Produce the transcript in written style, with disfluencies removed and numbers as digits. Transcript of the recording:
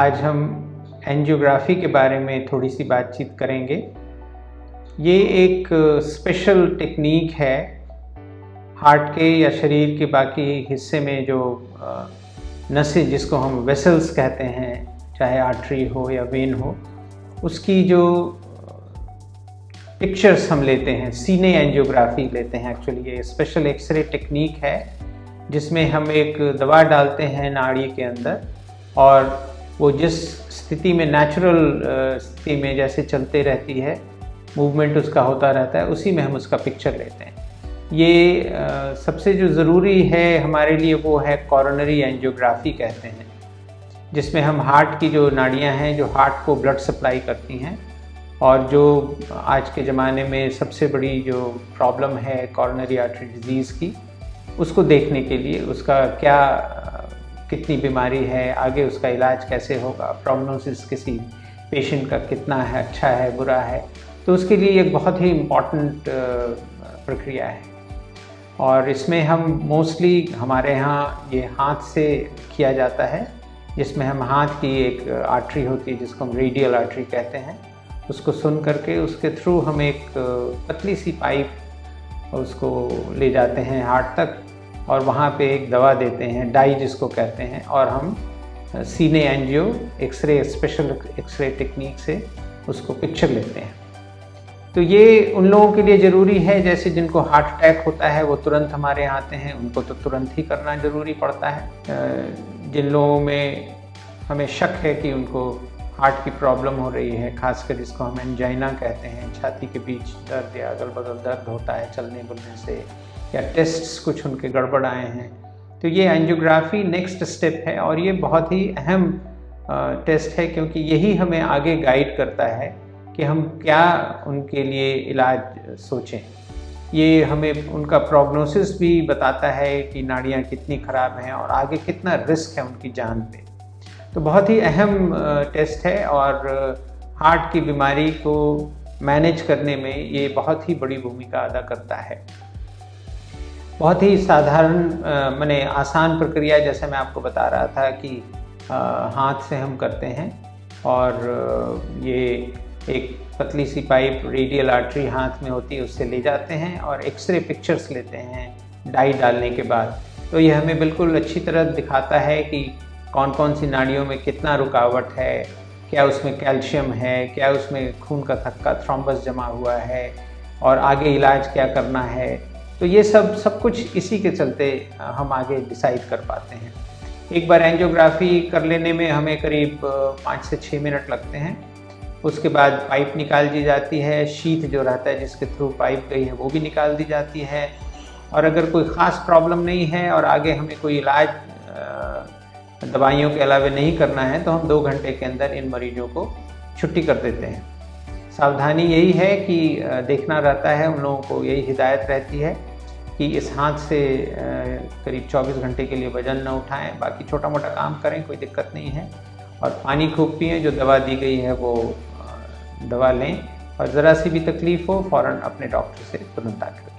आज हम एंजियोग्राफी के बारे में थोड़ी सी बातचीत करेंगे। ये एक स्पेशल टेक्निक है हार्ट के या शरीर के बाकी हिस्से में जो नसें जिसको हम वेसल्स कहते हैं, चाहे आर्टरी हो या वेन हो, उसकी जो पिक्चर्स हम लेते हैं, सीने एंजियोग्राफी लेते हैं। एक्चुअली ये स्पेशल एक्सरे टेक्निक है जिसमें हम एक दवा डालते हैं नाड़ी के अंदर और वो जिस स्थिति में नेचुरल स्थिति में जैसे चलते रहती है, मूवमेंट उसका होता रहता है, उसी में हम उसका पिक्चर लेते हैं। ये सबसे जो ज़रूरी है हमारे लिए वो है कोरोनरी एंजियोग्राफी कहते हैं, जिसमें हम हार्ट की जो नाड़ियाँ हैं जो हार्ट को ब्लड सप्लाई करती हैं, और जो आज के ज़माने में सबसे बड़ी जो प्रॉब्लम है कोरोनरी आर्टरी डिजीज़ की, उसको देखने के लिए उसका क्या कितनी बीमारी है, आगे उसका इलाज कैसे होगा, प्रोग्नोसिस किसी पेशेंट का कितना है, अच्छा है, बुरा है, तो उसके लिए एक बहुत ही इम्पॉर्टेंट प्रक्रिया है। और इसमें हम मोस्टली हमारे यहाँ ये हाथ से किया जाता है, जिसमें हम हाथ की एक आर्टरी होती है जिसको हम रेडियल आर्टरी कहते हैं, उसको सुन करके उसके थ्रू हम एक पतली सी पाइप उसको ले जाते हैं हार्ट तक, और वहाँ पे एक दवा देते हैं, डाई जिसको कहते हैं, और हम सीने angio x-ray special x-ray technique से उसको पिक्चर लेते हैं। तो ये उन लोगों के लिए ज़रूरी है जैसे जिनको हार्ट अटैक होता है, वो तुरंत हमारे यहाँ आते हैं, उनको तो तुरंत ही करना ज़रूरी पड़ता है। जिन लोगों में हमें शक है कि उनको हार्ट की प्रॉब्लम हो रही है, खासकर जिसको हम एंजाइना कहते हैं, छाती के बीच दर्द या अगल बगल दर्द होता है चलने बुलने से, या टेस्ट्स कुछ उनके गड़बड़ आए हैं, तो ये एंजियोग्राफी नेक्स्ट स्टेप है। और ये बहुत ही अहम टेस्ट है, क्योंकि यही हमें आगे गाइड करता है कि हम क्या उनके लिए इलाज सोचें। ये हमें उनका प्रोग्नोसिस भी बताता है कि नाड़ियाँ कितनी ख़राब हैं और आगे कितना रिस्क है उनकी जान पे। तो बहुत ही अहम टेस्ट है, और हार्ट की बीमारी को मैनेज करने में ये बहुत ही बड़ी भूमिका अदा करता है। बहुत ही साधारण माने आसान प्रक्रिया, जैसे मैं आपको बता रहा था कि हाथ से हम करते हैं, और ये एक पतली सी पाइप रेडियल आर्टरी हाथ में होती है, उससे ले जाते हैं और एक्सरे पिक्चर्स लेते हैं डाई डालने के बाद। तो ये हमें बिल्कुल अच्छी तरह दिखाता है कि कौन कौन सी नाड़ियों में कितना रुकावट है, क्या उसमें कैल्शियम है, क्या उसमें खून का थक्का थ्रोम्बस जमा हुआ है, और आगे इलाज क्या करना है। तो ये सब कुछ इसी के चलते हम आगे डिसाइड कर पाते हैं। एक बार एंजियोग्राफी कर लेने में हमें करीब 5 से 6 मिनट लगते हैं। उसके बाद पाइप निकाल दी जाती है, शीथ जो रहता है जिसके थ्रू पाइप गई है वो भी निकाल दी जाती है, और अगर कोई ख़ास प्रॉब्लम नहीं है और आगे हमें कोई इलाज दवाइयों के अलावा नहीं करना है, तो हम 2 घंटे के अंदर इन मरीजों को छुट्टी कर देते हैं। सावधानी यही है कि देखना रहता है, उन लोगों को यही हिदायत रहती है कि इस हाथ से करीब 24 घंटे के लिए वज़न न उठाएं, बाकी छोटा मोटा काम करें, कोई दिक्कत नहीं है, और पानी खूब पिएं, जो दवा दी गई है वो दवा लें, और ज़रा सी भी तकलीफ़ हो फ़ौरन अपने डॉक्टर से तुरंत आकर